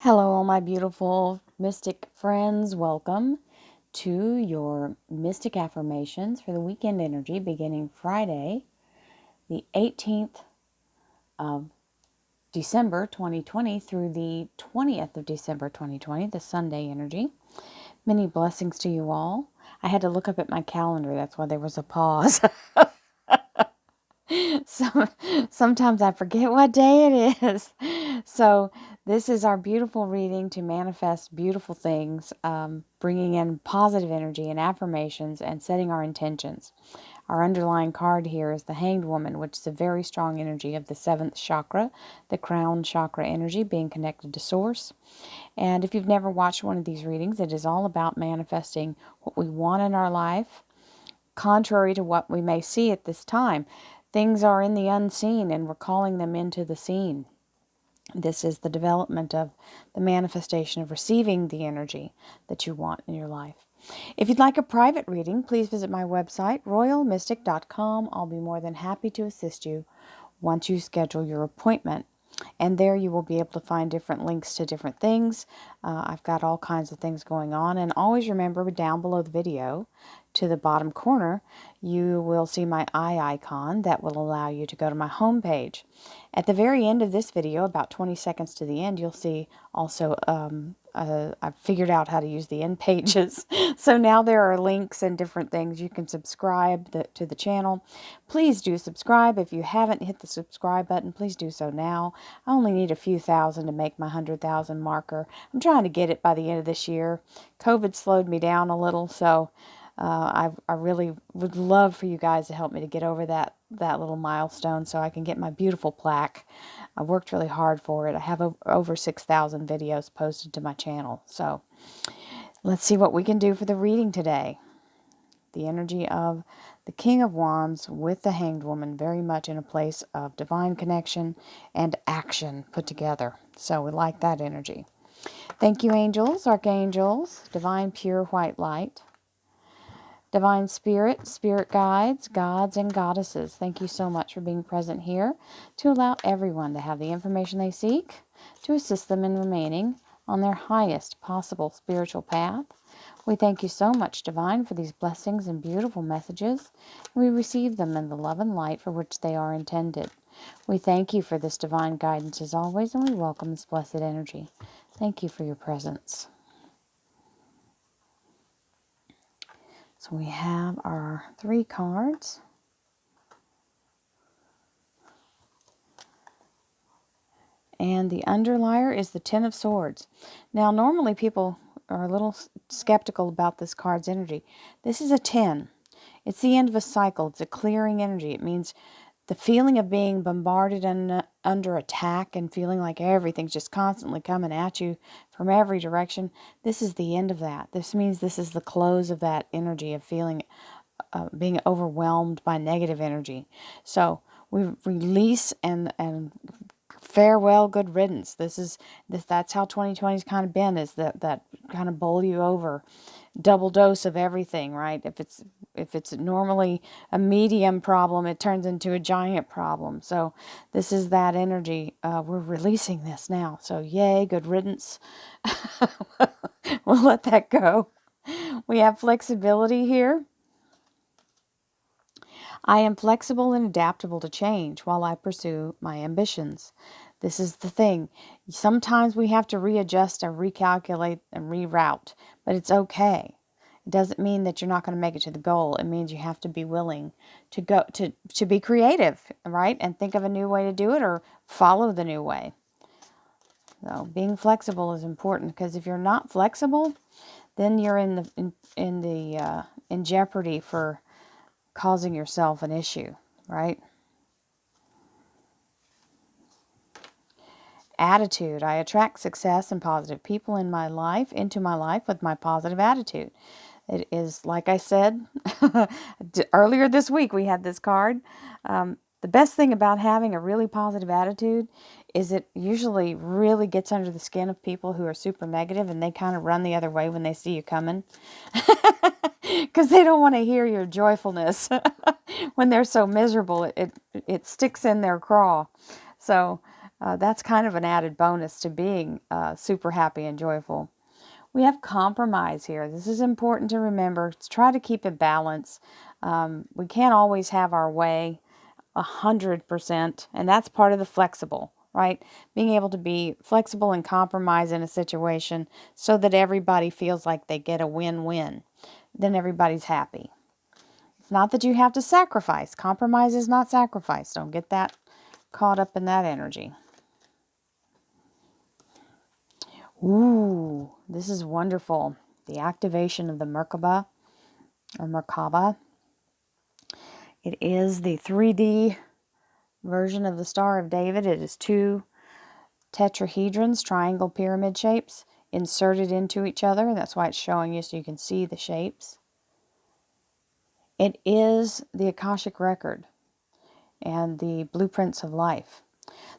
Hello, all my beautiful mystic friends. Welcome to your mystic affirmations for the weekend energy beginning Friday, the 18th of December 2020 through the 20th of December 2020, the Sunday energy. Many blessings to you all. I had to look up at my calendar. That's why there was a pause. Sometimes I forget what day it is. So this is our beautiful reading to manifest beautiful things, bringing in positive energy and affirmations and setting our intentions. Our underlying card here is the Hanged Woman, which is a very strong energy of the 7th chakra, the crown chakra energy being connected to source. And if you've never watched one of these readings, it is all about manifesting what we want in our life, contrary to what we may see at this time. Things are in the unseen and we're calling them into the seen. This is the development of the manifestation of receiving the energy that you want in your life. If you'd like a private reading, please visit my website, royalmystic.com. I'll be more than happy to assist you once you schedule your appointment. And there you will be able to find different links to different things. I've got all kinds of things going on. And always remember, down below the video, to the bottom corner, you will see my eye icon that will allow you to go to my home page. At the very end of this video, about 20 seconds to the end, you'll see also I've figured out how to use the end pages. So now there are links and different things. You can subscribe to the channel. Please do subscribe. If you haven't hit the subscribe button, please do so now. I only need a few thousand to make my 100,000 marker. I'm trying to get it by the end of this year. COVID slowed me down a little, so I really would love for you guys to help me to get over that little milestone so I can get my beautiful plaque. I worked really hard for it. I have over 6,000 videos posted to my channel. So let's see what we can do for the reading today. The energy of the King of Wands with the Hanged Woman, very much in a place of divine connection and action put together. So we like that energy. Thank you, angels, archangels, divine pure white light, divine spirit, spirit guides, gods, and goddesses. Thank you so much for being present here to allow everyone to have the information they seek to assist them in remaining on their highest possible spiritual path. We thank you so much, Divine, for these blessings and beautiful messages. We receive them in the love and light for which they are intended. We thank you for this divine guidance as always, and we welcome this blessed energy. Thank you for your presence. So we have our 3 cards. And the underlier is the Ten of Swords. Now, normally people are a little skeptical about this card's energy. This is a 10. It's the end of a cycle. It's a clearing energy. It means the feeling of being bombarded and under attack and feeling like everything's just constantly coming at you from every direction. This is the end of that. This means this is the close of that energy of feeling being overwhelmed by negative energy. So we release and farewell, good riddance. That's how 2020's kind of been, is that kind of bowl you over, double dose of everything, right? If it's normally a medium problem, it turns into a giant problem. So this is that energy. We're releasing this now. So yay, good riddance. We'll let that go. We have flexibility here. I am flexible and adaptable to change while I pursue my ambitions. This is the thing. Sometimes we have to readjust and recalculate and reroute, but it's okay. It doesn't mean that you're not going to make it to the goal. It means you have to be willing to go to be creative, right? And think of a new way to do it or follow the new way. So being flexible is important, because if you're not flexible, then you're in jeopardy for causing yourself an issue, right? Attitude. I attract success and positive people into my life with my positive attitude. It is, like I said earlier this week, we had this card. The best thing about having a really positive attitude is it usually really gets under the skin of people who are super negative, and they kind of run the other way when they see you coming. Because they don't want to hear your joyfulness. When they're so miserable, it sticks in their craw. So That's kind of an added bonus to being super happy and joyful. We have compromise here. This is important to remember. Try to keep a balance. We can't always have our way 100%, and that's part of the flexible, right? Being able to be flexible and compromise in a situation so that everybody feels like they get a win-win. Then everybody's happy. It's not that you have to sacrifice. Compromise is not sacrifice. Don't get that caught up in that energy. Ooh, this is wonderful. The activation of the Merkaba or Merkaba. It is the 3D version of the Star of David. It is 2 tetrahedrons, triangle pyramid shapes, inserted into each other. That's why it's showing you so you can see the shapes. It is the Akashic Record and the blueprints of life.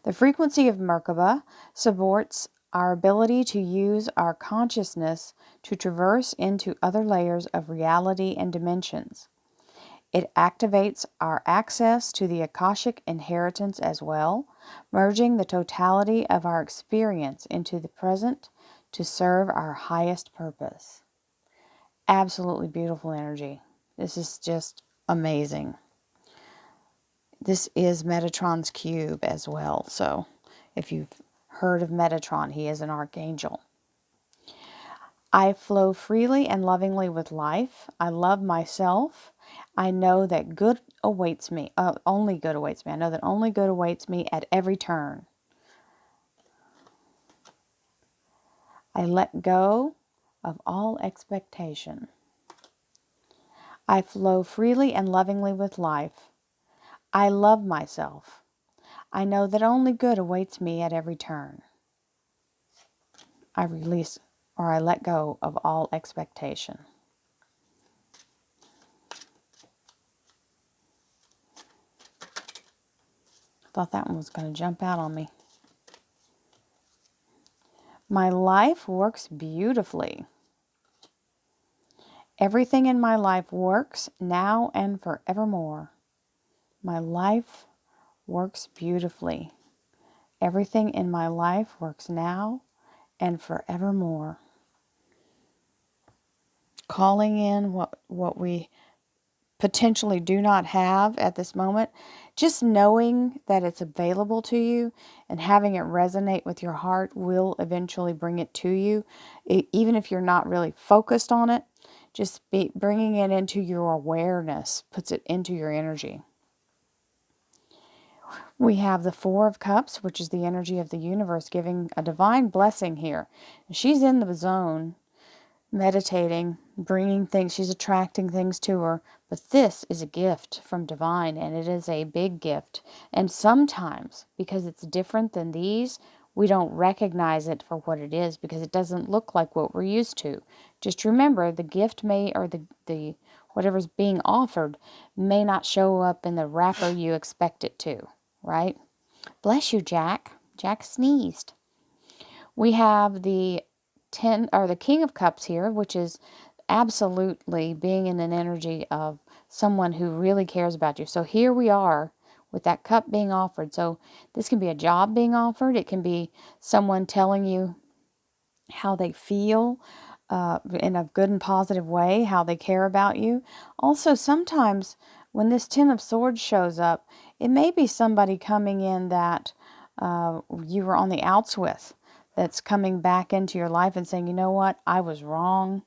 The frequency of Merkaba supports our ability to use our consciousness to traverse into other layers of reality and dimensions. It activates our access to the Akashic inheritance as well, merging the totality of our experience into the present to serve our highest purpose. Absolutely beautiful energy. This is just amazing. This is Metatron's cube as well. So if you've heard of Metatron, he is an archangel. I flow freely and lovingly with life. I love myself. I know that good awaits me. Only good awaits me. I know that only good awaits me at every turn. I let go of all expectation. I flow freely and lovingly with life. I love myself. I know that only good awaits me at every turn. I release or I let go of all expectation. Thought that one was going to jump out on me. My life works beautifully. Everything in my life works now and forevermore. My life works beautifully. Everything in my life works now and forevermore. Calling in what we potentially do not have at this moment, just knowing that it's available to you and having it resonate with your heart will eventually bring it to you. Even if you're not really focused on it, just bringing it into your awareness puts it into your energy. We have the Four of Cups, which is the energy of the universe, giving a divine blessing here. She's in the zone, meditating, bringing things, she's attracting things to her. But this is a gift from divine, and it is a big gift. And sometimes, because it's different than these, we don't recognize it for what it is because it doesn't look like what we're used to. Just remember, the gift may, or the whatever's being offered, may not show up in the wrapper you expect it to, right? Bless you, Jack. Jack sneezed. We have the the King of Cups here, which is absolutely being in an energy of someone who really cares about you. So here we are with that cup being offered. So this can be a job being offered. It can be someone telling you how they feel in a good and positive way, how they care about you. Also, sometimes when this Ten of Swords shows up, it may be somebody coming in that you were on the outs with, that's coming back into your life and saying, you know what, I was wrong.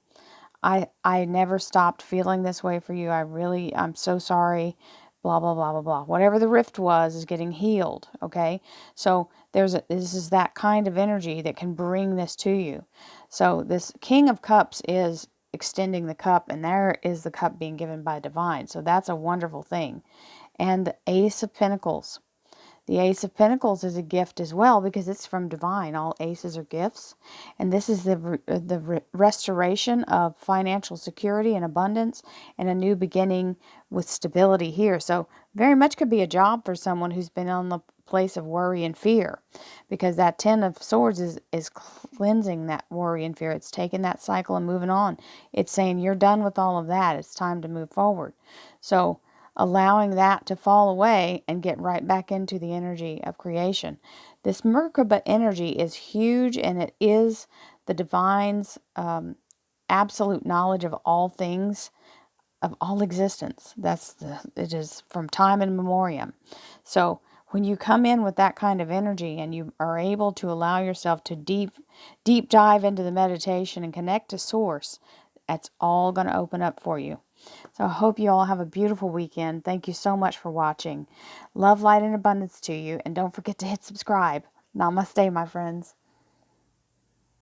I never stopped feeling this way for you. I'm so sorry. Blah, blah, blah, blah, blah. Whatever the rift was is getting healed, okay? So this is that kind of energy that can bring this to you. So this King of Cups is extending the cup, and there is the cup being given by divine. So that's a wonderful thing. And the Ace of Pentacles. The Ace of Pentacles is a gift as well because it's from divine. All aces are gifts. And this is the restoration of financial security and abundance and a new beginning with stability here. So very much could be a job for someone who's been on the place of worry and fear, because that Ten of Swords is cleansing that worry and fear. It's taking that cycle and moving on. It's saying you're done with all of that. It's time to move forward. So allowing that to fall away and get right back into the energy of creation. This Merkaba energy is huge, and it is the divine's absolute knowledge of all things, of all existence. It is from time immemorial. So when you come in with that kind of energy and you are able to allow yourself to deep dive into the meditation and connect to source, that's all going to open up for you. So I hope you all have a beautiful weekend. Thank you so much for watching. Love, light, and abundance to you. And don't forget to hit subscribe. Namaste, my friends.